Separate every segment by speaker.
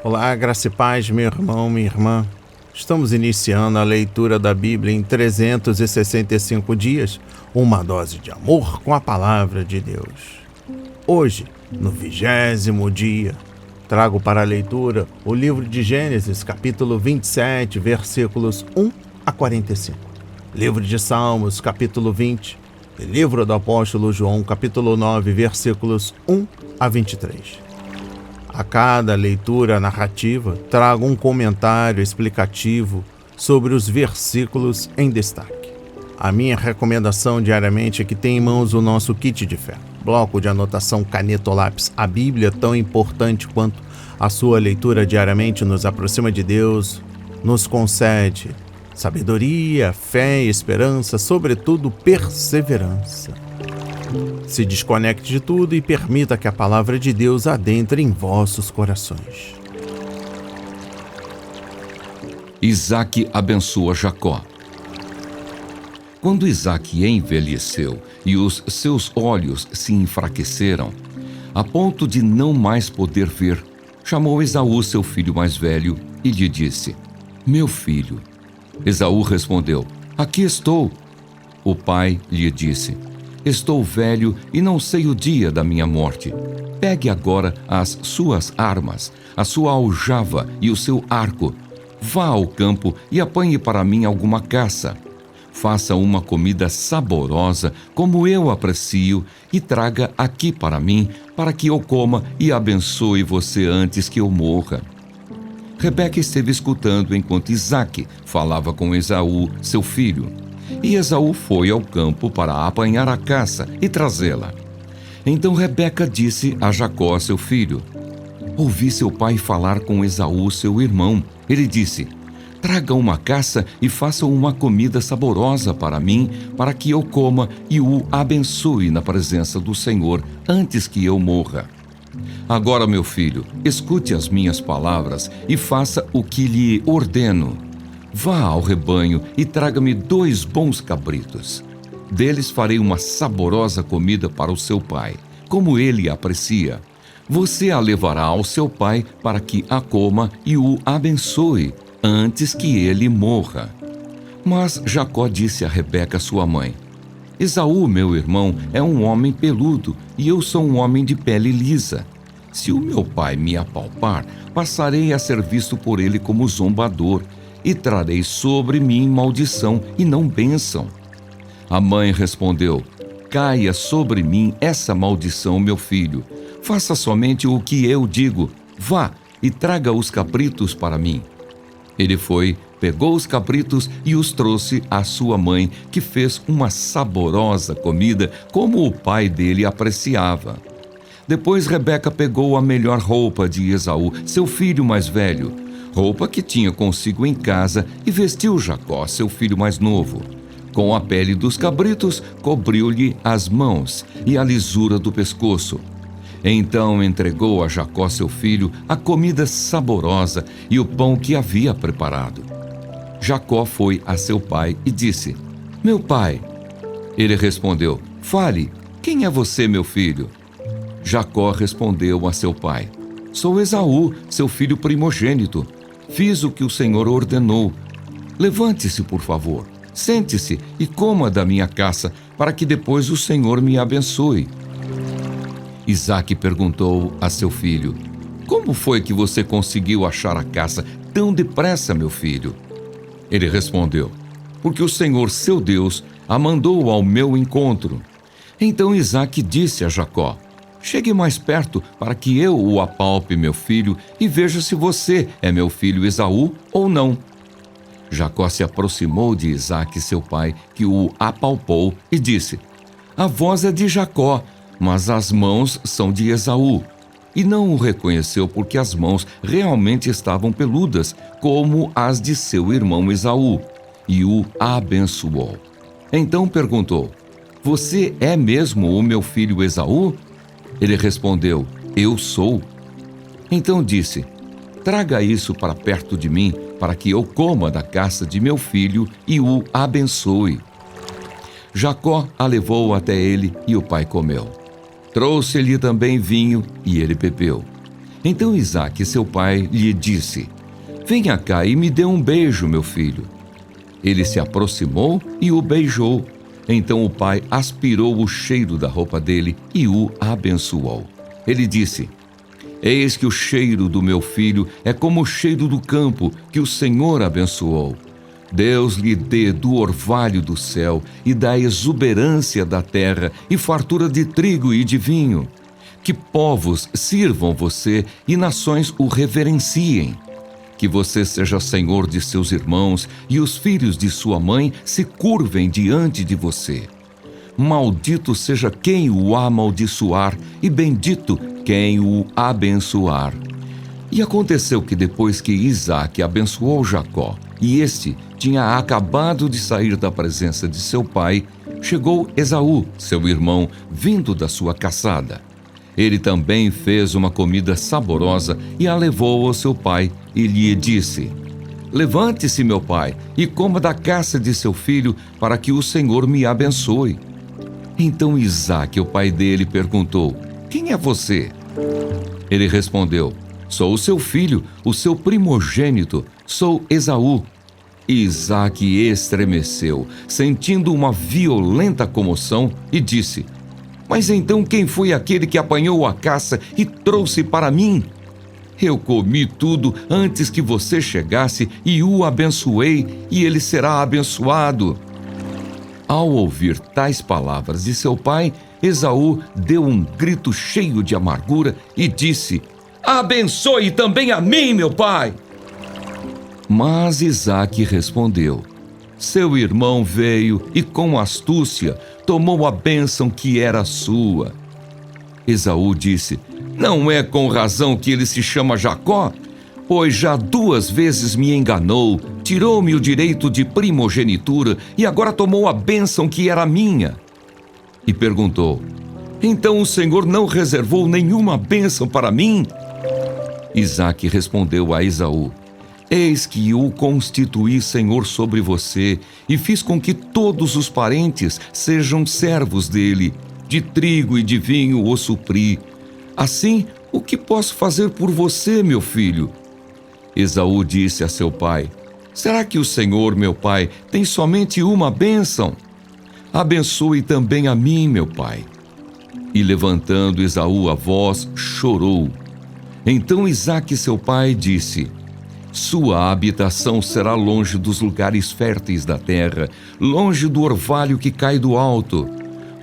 Speaker 1: Olá, graça e paz, meu irmão, minha irmã. Estamos iniciando a leitura da Bíblia em 365 dias, uma dose de amor com a palavra de Deus. Hoje, no 20º dia, trago para a leitura o livro de Gênesis, capítulo 27, versículos 1 a 45. Livro de Salmos, capítulo 20, e livro do apóstolo João, capítulo 9, versículos 1 a 23. A cada leitura narrativa, trago um comentário explicativo sobre os versículos em destaque. A minha recomendação diariamente é que tenha em mãos o nosso kit de fé. Bloco de anotação, caneta ou lápis. A Bíblia, tão importante quanto a sua leitura diariamente, nos aproxima de Deus, nos concede sabedoria, fé e esperança, sobretudo perseverança. Se desconecte de tudo e permita que a palavra de Deus adentre em vossos corações.
Speaker 2: Isaque abençoa Jacó. Quando Isaque envelheceu e os seus olhos se enfraqueceram, a ponto de não mais poder ver, chamou Esaú, seu filho mais velho, e lhe disse: "Meu filho." Esaú respondeu: "Aqui estou." O pai lhe disse: "Estou velho e não sei o dia da minha morte. Pegue agora as suas armas, a sua aljava e o seu arco. Vá ao campo e apanhe para mim alguma caça. Faça uma comida saborosa, como eu aprecio, e traga aqui para mim, para que eu coma e abençoe você antes que eu morra." Rebeca esteve escutando enquanto Isaque falava com Esaú, seu filho. E Esaú foi ao campo para apanhar a caça e trazê-la. Então Rebeca disse a Jacó, seu filho: "Ouvi seu pai falar com Esaú, seu irmão. Ele disse: traga uma caça e faça uma comida saborosa para mim, para que eu coma e o abençoe na presença do Senhor antes que eu morra. Agora, meu filho, escute as minhas palavras e faça o que lhe ordeno. Vá ao rebanho e traga-me 2 bons cabritos. Deles farei uma saborosa comida para o seu pai, como ele aprecia. Você a levará ao seu pai para que a coma e o abençoe antes que ele morra." Mas Jacó disse a Rebeca, sua mãe: "Esaú, meu irmão, é um homem peludo e eu sou um homem de pele lisa. Se o meu pai me apalpar, passarei a ser visto por ele como zombador, e trarei sobre mim maldição e não bênção." A mãe respondeu: "Caia sobre mim essa maldição, meu filho. Faça somente o que eu digo. Vá e traga os cabritos para mim." Ele foi, pegou os cabritos e os trouxe à sua mãe, que fez uma saborosa comida, como o pai dele apreciava. Depois Rebeca pegou a melhor roupa de Esaú, seu filho mais velho, roupa que tinha consigo em casa, e vestiu Jacó, seu filho mais novo. Com a pele dos cabritos, cobriu-lhe as mãos e a lisura do pescoço. Então entregou a Jacó, seu filho, a comida saborosa e o pão que havia preparado. Jacó foi a seu pai e disse: "Meu pai." Ele respondeu: "Fale, quem é você, meu filho?" Jacó respondeu a seu pai: "Sou Esaú, seu filho primogênito. Fiz o que o Senhor ordenou. Levante-se, por favor, sente-se e coma da minha caça, para que depois o Senhor me abençoe." Isaque perguntou a seu filho: "Como foi que você conseguiu achar a caça tão depressa, meu filho?" Ele respondeu: "Porque o Senhor, seu Deus, a mandou ao meu encontro." Então Isaque disse a Jacó: "Chegue mais perto para que eu o apalpe, meu filho, e veja se você é meu filho Esaú ou não." Jacó se aproximou de Isaque, seu pai, que o apalpou, e disse: "A voz é de Jacó, mas as mãos são de Esaú." E não o reconheceu porque as mãos realmente estavam peludas, como as de seu irmão Esaú, e o abençoou. Então perguntou: "Você é mesmo o meu filho Esaú?" Ele respondeu: "Eu sou." Então disse: "Traga isso para perto de mim, para que eu coma da caça de meu filho e o abençoe." Jacó a levou até ele e o pai comeu. Trouxe-lhe também vinho e ele bebeu. Então Isaque, seu pai, lhe disse: venha cá e me dê um beijo, meu filho. Ele se aproximou e o beijou. Então o pai aspirou o cheiro da roupa dele e o abençoou. Ele disse: eis que o cheiro do meu filho é como o cheiro do campo que o Senhor abençoou. Deus lhe dê do orvalho do céu e da exuberância da terra e fartura de trigo e de vinho. Que povos sirvam você e nações o reverenciem. Que você seja senhor de seus irmãos e os filhos de sua mãe se curvem diante de você. Maldito seja quem o amaldiçoar e bendito quem o abençoar. E aconteceu que depois que Isaque abençoou Jacó, e este tinha acabado de sair da presença de seu pai, chegou Esaú, seu irmão, vindo da sua caçada. Ele também fez uma comida saborosa e a levou ao seu pai e lhe disse: levante-se, meu pai, e coma da caça de seu filho, para que o Senhor me abençoe. Então Isaque, o pai dele, perguntou: quem é você? Ele respondeu: sou o seu filho, o seu primogênito, sou Esaú. Isaque estremeceu, sentindo uma violenta comoção, e disse: mas então quem foi aquele que apanhou a caça e trouxe para mim? Eu comi tudo antes que você chegasse e o abençoei, e ele será abençoado. Ao ouvir tais palavras de seu pai, Esaú deu um grito cheio de amargura e disse: abençoe também a mim, meu pai. Mas Isaque respondeu: seu irmão veio e com astúcia tomou a bênção que era sua. Esaú disse: não é com razão que ele se chama Jacó? Pois já 2 vezes me enganou, tirou-me o direito de primogenitura e agora tomou a bênção que era minha. E perguntou: então o Senhor não reservou nenhuma bênção para mim? Isaque respondeu a Esaú: eis que o constituí senhor sobre você e fiz com que todos os parentes sejam servos dele. De trigo e de vinho o supri. Assim, o que posso fazer por você, meu filho? Esaú disse a seu pai: será que o Senhor, meu pai, tem somente uma bênção? Abençoe também a mim, meu pai. E levantando Esaú a voz, chorou. Então Isaque, seu pai, disse: sua habitação será longe dos lugares férteis da terra, longe do orvalho que cai do alto.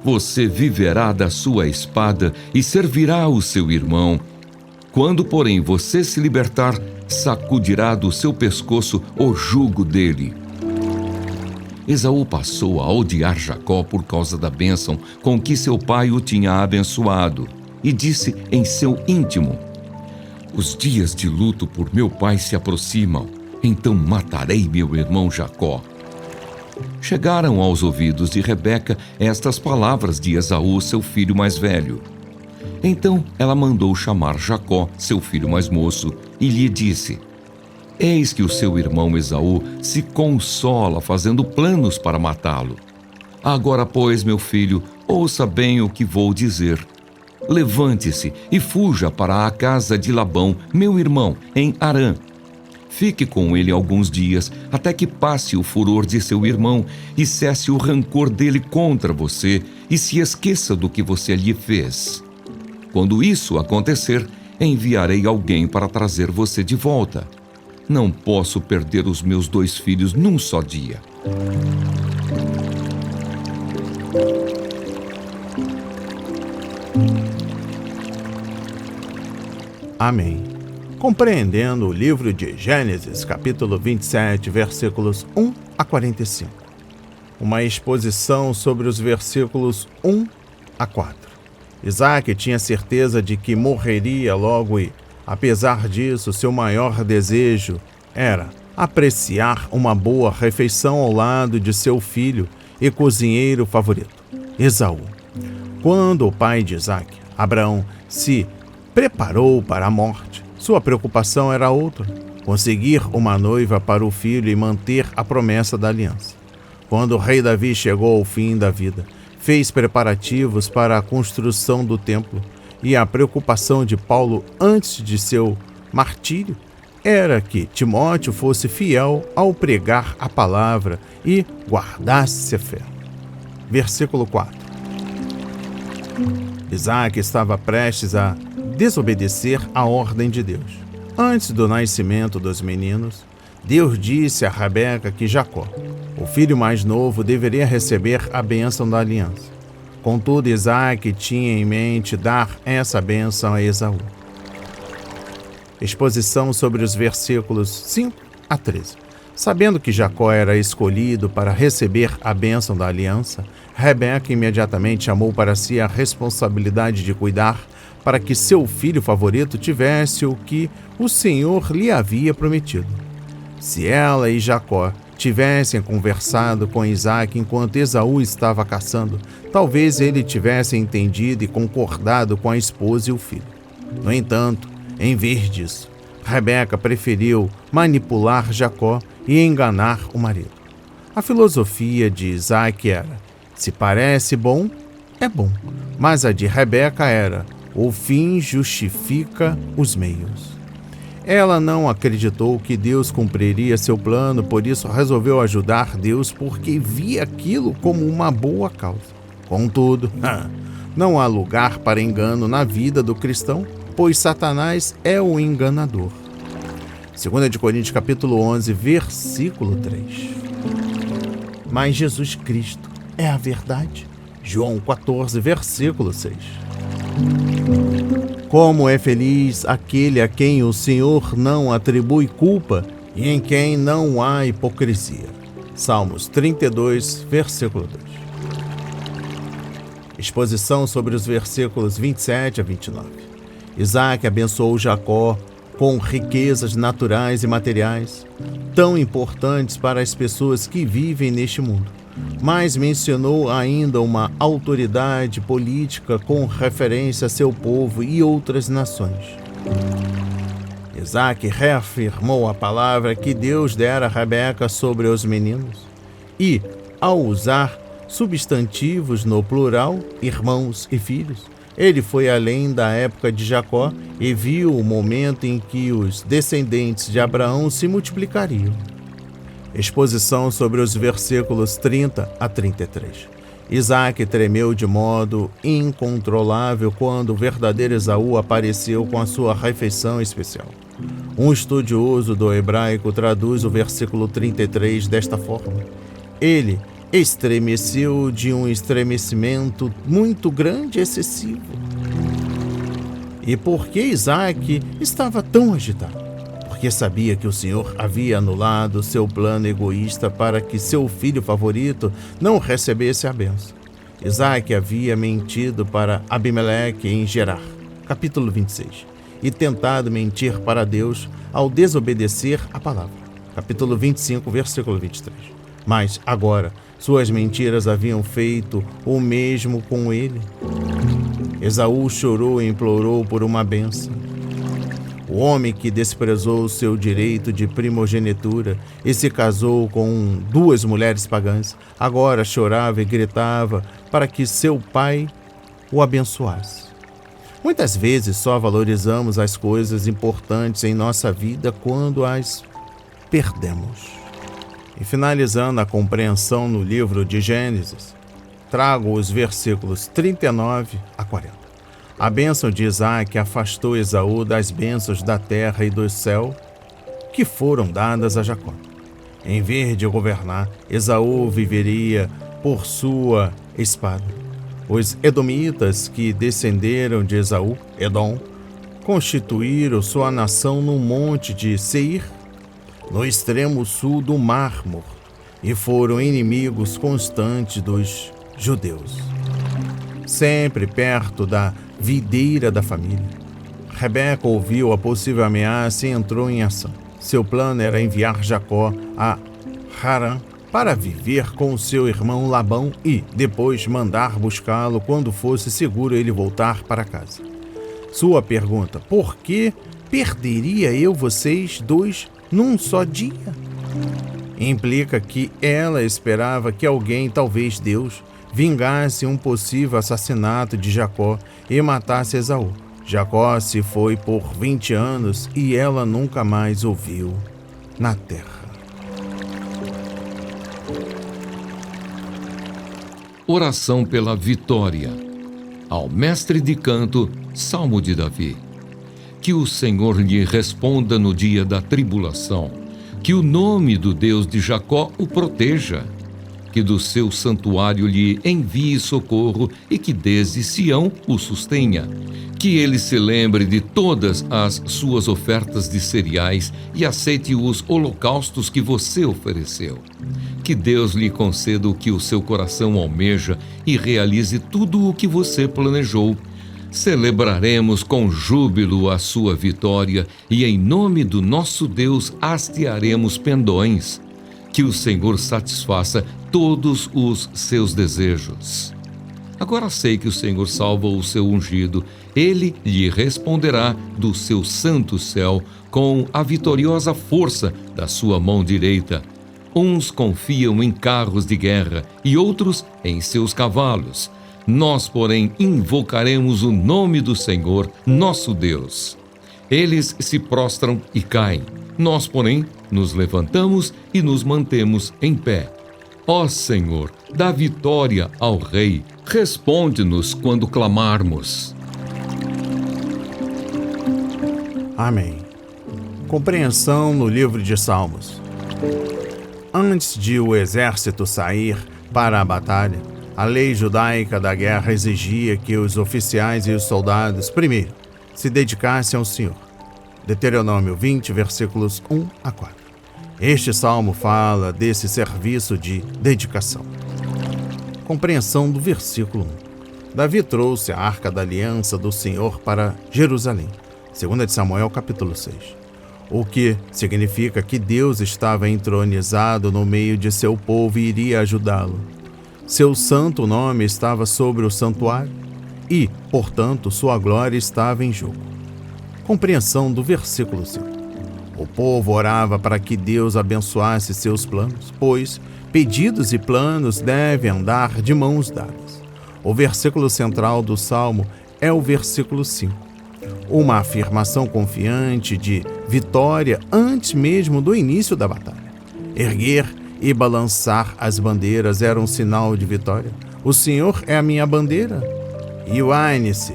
Speaker 2: Você viverá da sua espada e servirá o seu irmão. Quando, porém, você se libertar, sacudirá do seu pescoço o jugo dele. Esaú passou a odiar Jacó por causa da bênção com que seu pai o tinha abençoado, e disse em seu íntimo: os dias de luto por meu pai se aproximam, então matarei meu irmão Jacó. Chegaram aos ouvidos de Rebeca estas palavras de Esaú, seu filho mais velho. Então ela mandou chamar Jacó, seu filho mais moço, e lhe disse: eis que o seu irmão Esaú se consola fazendo planos para matá-lo. Agora, pois, meu filho, ouça bem o que vou dizer. Levante-se e fuja para a casa de Labão, meu irmão, em Harã. Fique com ele alguns dias, até que passe o furor de seu irmão e cesse o rancor dele contra você e se esqueça do que você lhe fez. Quando isso acontecer, enviarei alguém para trazer você de volta. Não posso perder os meus 2 filhos num só dia.
Speaker 1: Amém. Compreendendo o livro de Gênesis, capítulo 27, versículos 1 a 45. Uma exposição sobre os versículos 1 a 4. Isaque tinha certeza de que morreria logo e, apesar disso, seu maior desejo era apreciar uma boa refeição ao lado de seu filho e cozinheiro favorito, Esaú. Quando o pai de Isaque, Abraão, se preparou para a morte, sua preocupação era outra: conseguir uma noiva para o filho e manter a promessa da aliança. Quando o rei Davi chegou ao fim da vida, fez preparativos para a construção do templo e a preocupação de Paulo antes de seu martírio era que Timóteo fosse fiel ao pregar a palavra e guardasse a fé. Versículo 4. Isaque estava prestes a desobedecer a ordem de Deus. Antes do nascimento dos meninos, Deus disse a Rebeca que Jacó, o filho mais novo, deveria receber a bênção da aliança. Contudo, Isaque tinha em mente dar essa bênção a Esaú. Exposição sobre os versículos 5 a 13. Sabendo que Jacó era escolhido para receber a bênção da aliança, Rebeca imediatamente chamou para si a responsabilidade de cuidar para que seu filho favorito tivesse o que o Senhor lhe havia prometido. Se ela e Jacó tivessem conversado com Isaque enquanto Esaú estava caçando, talvez ele tivesse entendido e concordado com a esposa e o filho. No entanto, em vez disso, Rebeca preferiu manipular Jacó e enganar o marido. A filosofia de Isaque era: se parece bom, é bom. Mas a de Rebeca era: o fim justifica os meios. Ela não acreditou que Deus cumpriria seu plano, por isso resolveu ajudar Deus porque via aquilo como uma boa causa. Contudo, não há lugar para engano na vida do cristão, pois Satanás é o enganador. 2 Coríntios capítulo 11, versículo 3. Mas Jesus Cristo é a verdade. João 14, versículo 6. Como é feliz aquele a quem o Senhor não atribui culpa e em quem não há hipocrisia. Salmos 32, versículo 2. Exposição sobre os versículos 27 a 29. Isaque abençoou Jacó com riquezas naturais e materiais, tão importantes para as pessoas que vivem neste mundo, mas mencionou ainda uma autoridade política com referência a seu povo e outras nações. Isaque reafirmou a palavra que Deus dera a Rebeca sobre os meninos e, ao usar substantivos no plural, irmãos e filhos, ele foi além da época de Jacó e viu o momento em que os descendentes de Abraão se multiplicariam. Exposição sobre os versículos 30 a 33. Isaque tremeu de modo incontrolável quando o verdadeiro Esaú apareceu com a sua refeição especial. Um estudioso do hebraico traduz o versículo 33 desta forma: ele estremeceu de um estremecimento muito grande e excessivo. E por que Isaque estava tão agitado? Porque sabia que o Senhor havia anulado seu plano egoísta para que seu filho favorito não recebesse a bênção. Isaque havia mentido para Abimeleque em Gerar, capítulo 26, e tentado mentir para Deus ao desobedecer a palavra, capítulo 25, versículo 23. Mas agora, suas mentiras haviam feito o mesmo com ele. Esaú chorou e implorou por uma bênção. O homem que desprezou seu direito de primogenitura e se casou com duas mulheres pagãs, agora chorava e gritava para que seu pai o abençoasse. Muitas vezes só valorizamos as coisas importantes em nossa vida quando as perdemos. E finalizando a compreensão no livro de Gênesis, trago os versículos 39 a 40. A bênção de Isaque afastou Esaú das bênçãos da terra e do céu que foram dadas a Jacó. Em vez de governar, Esaú viveria por sua espada. Os edomitas que descenderam de Esaú, Edom, constituíram sua nação no monte de Seir, no extremo sul do Mar Morto, e foram inimigos constantes dos judeus. Sempre perto da videira da família, Rebeca ouviu a possível ameaça e entrou em ação. Seu plano era enviar Jacó a Harã para viver com seu irmão Labão e, depois, mandar buscá-lo quando fosse seguro ele voltar para casa. Sua pergunta: por que perderia eu vocês dois num só dia? Implica que ela esperava que alguém, talvez Deus, vingasse um possível assassinato de Jacó e matasse Esaú. Jacó se foi por 20 anos e ela nunca mais o viu na terra.
Speaker 2: Oração pela vitória. Ao mestre de canto, Salmo de Davi. Que o Senhor lhe responda no dia da tribulação. Que o nome do Deus de Jacó o proteja. Que do seu santuário lhe envie socorro e que desde Sião o sustenha. Que ele se lembre de todas as suas ofertas de cereais e aceite os holocaustos que você ofereceu. Que Deus lhe conceda o que o seu coração almeja e realize tudo o que você planejou. Celebraremos com júbilo a sua vitória e em nome do nosso Deus hastearemos pendões. Que o Senhor satisfaça todos os seus desejos. Agora sei que o Senhor salva o seu ungido. Ele lhe responderá do seu santo céu com a vitoriosa força da sua mão direita. Uns confiam em carros de guerra e outros em seus cavalos. Nós, porém, invocaremos o nome do Senhor, nosso Deus. Eles se prostram e caem. Nós, porém, nos levantamos e nos mantemos em pé. Ó Senhor, dá vitória ao Rei. Responde-nos quando clamarmos.
Speaker 1: Amém. Compreensão no livro de Salmos. Antes de o exército sair para a batalha, a lei judaica da guerra exigia que os oficiais e os soldados, primeiro, se dedicassem ao Senhor. Deuteronômio 20, versículos 1 a 4. Este salmo fala desse serviço de dedicação. Compreensão do versículo 1. Davi trouxe a Arca da Aliança do Senhor para Jerusalém. 2 Samuel, capítulo 6. O que significa que Deus estava entronizado no meio de seu povo e iria ajudá-lo. Seu santo nome estava sobre o santuário e, portanto, sua glória estava em jogo. Compreensão do versículo 5. O povo orava para que Deus abençoasse seus planos, pois pedidos e planos devem andar de mãos dadas. O versículo central do Salmo é o versículo 5. Uma afirmação confiante de vitória antes mesmo do início da batalha. Erguer e balançar as bandeiras era um sinal de vitória. O Senhor é a minha bandeira. E o Ioane-se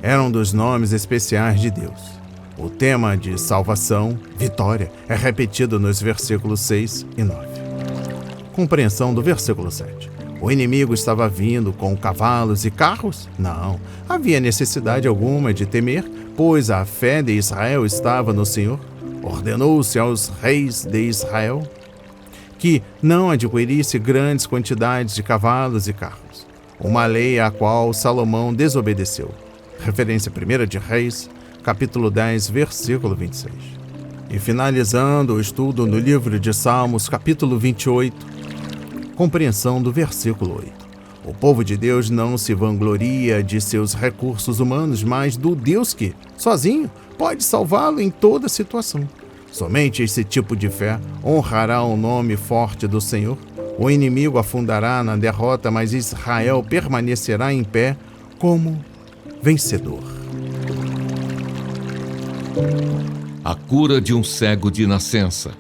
Speaker 1: era um dos nomes especiais de Deus. O tema de salvação, vitória, é repetido nos versículos 6 e 9. Compreensão do versículo 7. O inimigo estava vindo com cavalos e carros? Não. Havia necessidade alguma de temer, pois a fé de Israel estava no Senhor. Ordenou-se aos reis de Israel que não adquirisse grandes quantidades de cavalos e carros. Uma lei à qual Salomão desobedeceu. Referência 1 de Reis, capítulo 10, versículo 26. E finalizando o estudo no livro de Salmos, capítulo 28, compreensão do versículo 8. O povo de Deus não se vangloria de seus recursos humanos, mas do Deus que, sozinho, pode salvá-lo em toda situação. Somente esse tipo de fé honrará o nome forte do Senhor. O inimigo afundará na derrota, mas Israel permanecerá em pé como vencedor.
Speaker 2: A cura de um cego de nascença.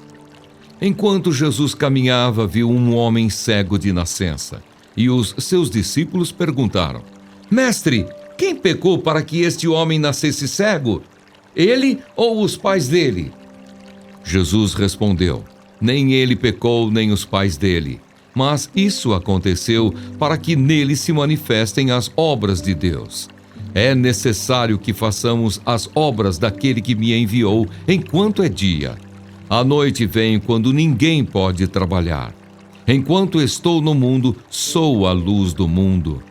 Speaker 2: Enquanto Jesus caminhava, viu um homem cego de nascença. E os seus discípulos perguntaram: Mestre, quem pecou para que este homem nascesse cego? Ele ou os pais dele? Jesus respondeu: Nem ele pecou, nem os pais dele. Mas isso aconteceu para que nele se manifestem as obras de Deus. É necessário que façamos as obras daquele que me enviou enquanto é dia. À noite vem quando ninguém pode trabalhar. Enquanto estou no mundo, sou a luz do mundo.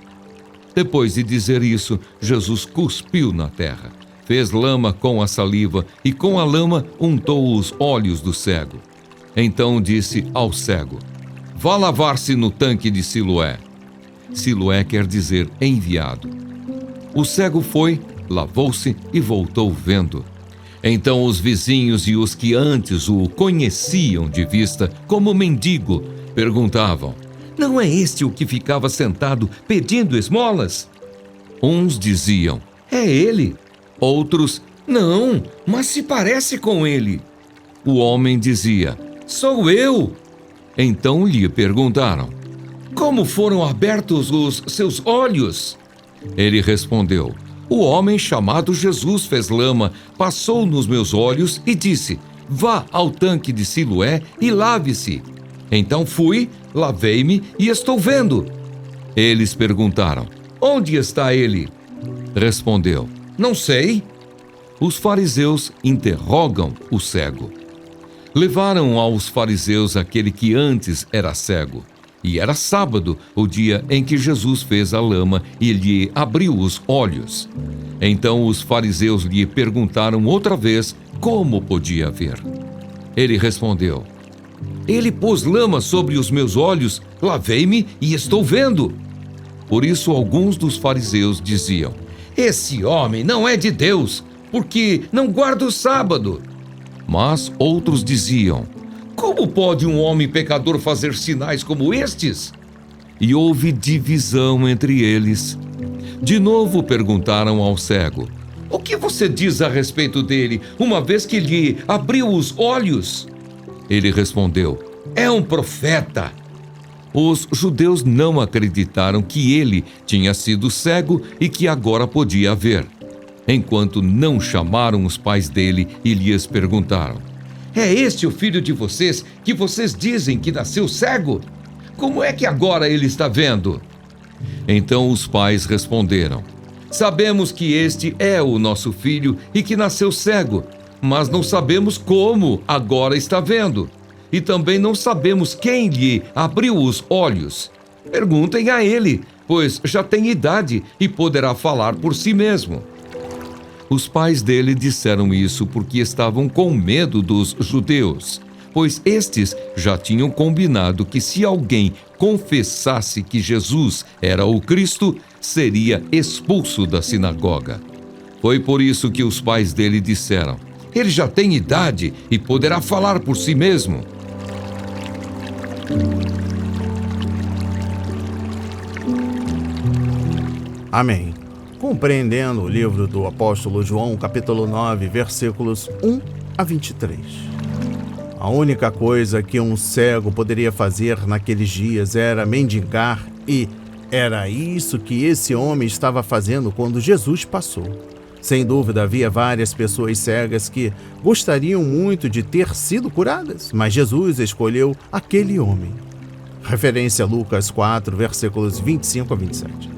Speaker 2: Depois de dizer isso, Jesus cuspiu na terra, fez lama com a saliva e com a lama untou os olhos do cego. Então disse ao cego: Vá lavar-se no tanque de Siloé. Siloé quer dizer enviado. O cego foi, lavou-se e voltou vendo. Então os vizinhos e os que antes o conheciam de vista como mendigo perguntavam: Não é este o que ficava sentado pedindo esmolas? Uns diziam: é ele. Outros: não, mas se parece com ele. O homem dizia: sou eu. Então lhe perguntaram: como foram abertos os seus olhos? Ele respondeu: o homem chamado Jesus fez lama, passou nos meus olhos e disse: vá ao tanque de Siloé e lave-se. Então fui, lavei-me e estou vendo. Eles perguntaram: onde está ele? Respondeu: não sei. Os fariseus interrogam o cego. Levaram aos fariseus aquele que antes era cego. E era sábado, o dia em que Jesus fez a lama e lhe abriu os olhos. Então os fariseus lhe perguntaram outra vez como podia ver. Ele respondeu: ele pôs lama sobre os meus olhos, lavei-me e estou vendo. Por isso alguns dos fariseus diziam: esse homem não é de Deus, porque não guarda o sábado. Mas outros diziam: como pode um homem pecador fazer sinais como estes? E houve divisão entre eles. De novo perguntaram ao cego: o que você diz a respeito dele, uma vez que lhe abriu os olhos? Ele respondeu: é um profeta. Os judeus não acreditaram que ele tinha sido cego e que agora podia ver, enquanto não chamaram os pais dele e lhes perguntaram: é este o filho de vocês que vocês dizem que nasceu cego? Como é que agora ele está vendo? Então os pais responderam: sabemos que este é o nosso filho e que nasceu cego, mas não sabemos como agora está vendo. E também não sabemos quem lhe abriu os olhos. Perguntem a ele, pois já tem idade e poderá falar por si mesmo. Os pais dele disseram isso porque estavam com medo dos judeus, pois estes já tinham combinado que se alguém confessasse que Jesus era o Cristo, seria expulso da sinagoga. Foi por isso que os pais dele disseram: ele já tem idade e poderá falar por si mesmo.
Speaker 1: Amém. Compreendendo o livro do apóstolo João, capítulo 9, versículos 1 a 23. A única coisa que um cego poderia fazer naqueles dias era mendigar, e era isso que esse homem estava fazendo quando Jesus passou. Sem dúvida, havia várias pessoas cegas que gostariam muito de ter sido curadas, mas Jesus escolheu aquele homem. Referência a Lucas 4, versículos 25 a 27.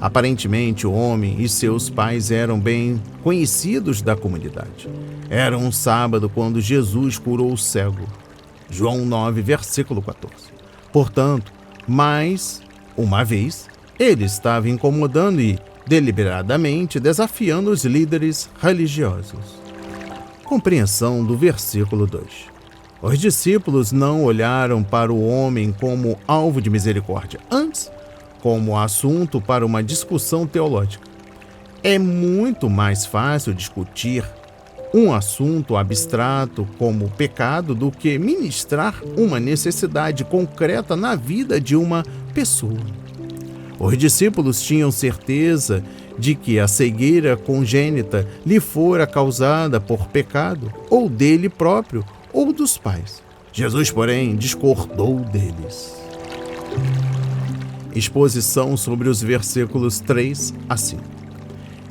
Speaker 1: Aparentemente, o homem e seus pais eram bem conhecidos da comunidade. Era um sábado quando Jesus curou o cego. João 9, versículo 14. Portanto, mais uma vez, ele estava incomodando e deliberadamente desafiando os líderes religiosos. Compreensão do versículo 2. Os discípulos não olharam para o homem como alvo de misericórdia, antes, como assunto para uma discussão teológica. É muito mais fácil discutir um assunto abstrato como pecado do que ministrar uma necessidade concreta na vida de uma pessoa. Os discípulos tinham certeza de que a cegueira congênita lhe fora causada por pecado, ou dele próprio, ou dos pais. Jesus, porém, discordou deles. Exposição sobre os versículos 3 a 5.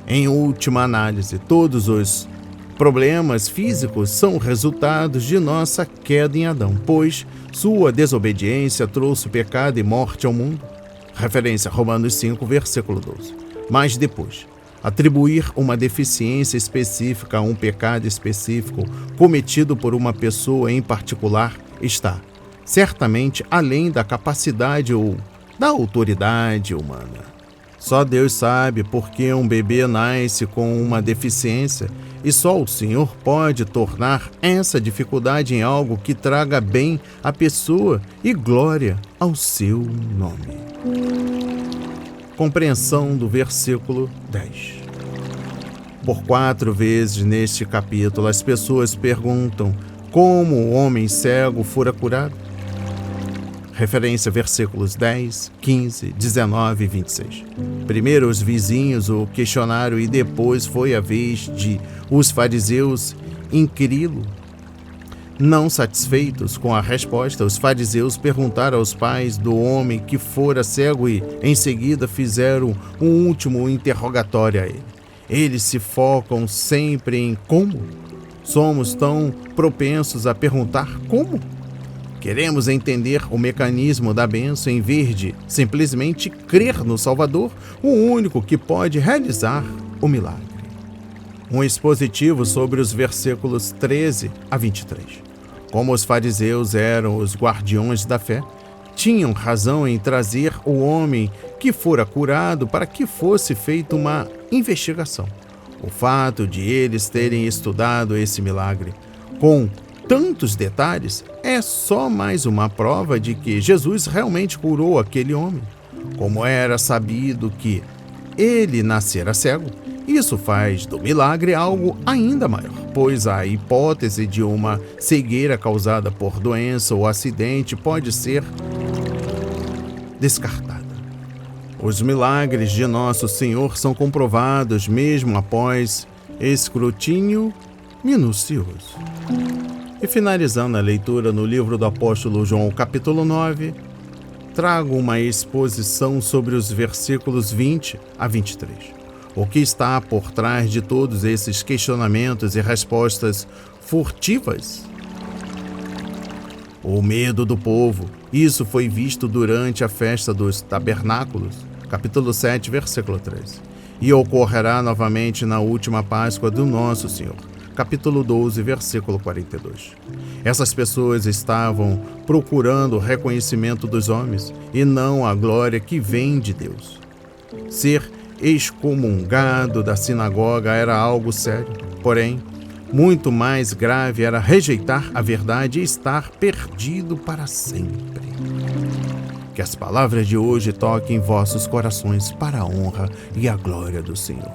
Speaker 1: Em última análise, todos os problemas físicos são resultados de nossa queda em Adão, pois sua desobediência trouxe pecado e morte ao mundo. Referência a Romanos 5, versículo 12. Mas depois, atribuir uma deficiência específica a um pecado específico cometido por uma pessoa em particular está certamente além da capacidade ou da autoridade humana. Só Deus sabe por que um bebê nasce com uma deficiência e só o Senhor pode tornar essa dificuldade em algo que traga bem à pessoa e glória ao seu nome. Compreensão do versículo 10. Por 4 vezes neste capítulo, as pessoas perguntam como o homem cego fora curado. Referência versículos 10, 15, 19 e 26. Primeiro os vizinhos o questionaram e depois foi a vez de os fariseus inquiri-lo. Não satisfeitos com a resposta, os fariseus perguntaram aos pais do homem que fora cego e, em seguida, fizeram um último interrogatório a ele. Eles se focam sempre em como. Somos tão propensos a perguntar como. Queremos entender o mecanismo da bênção em vez de simplesmente crer no Salvador, o único que pode realizar o milagre. Um expositivo sobre os versículos 13 a 23. Como os fariseus eram os guardiões da fé, tinham razão em trazer o homem que fora curado para que fosse feita uma investigação. O fato de eles terem estudado esse milagre com tantos detalhes é só mais uma prova de que Jesus realmente curou aquele homem. Como era sabido que ele nascera cego, isso faz do milagre algo ainda maior, pois a hipótese de uma cegueira causada por doença ou acidente pode ser descartada. Os milagres de Nosso Senhor são comprovados mesmo após escrutínio minucioso. E finalizando a leitura no livro do apóstolo João, capítulo 9, trago uma exposição sobre os versículos 20 a 23. O que está por trás de todos esses questionamentos e respostas furtivas? O medo do povo. Isso foi visto durante a festa dos tabernáculos, capítulo 7, versículo 13. E ocorrerá novamente na última Páscoa do Nosso Senhor, capítulo 12, versículo 42. Essas pessoas estavam procurando o reconhecimento dos homens e não a glória que vem de Deus. Ser excomungado da sinagoga era algo sério, porém, muito mais grave era rejeitar a verdade e estar perdido para sempre. Que as palavras de hoje toquem vossos corações para a honra e a glória do Senhor.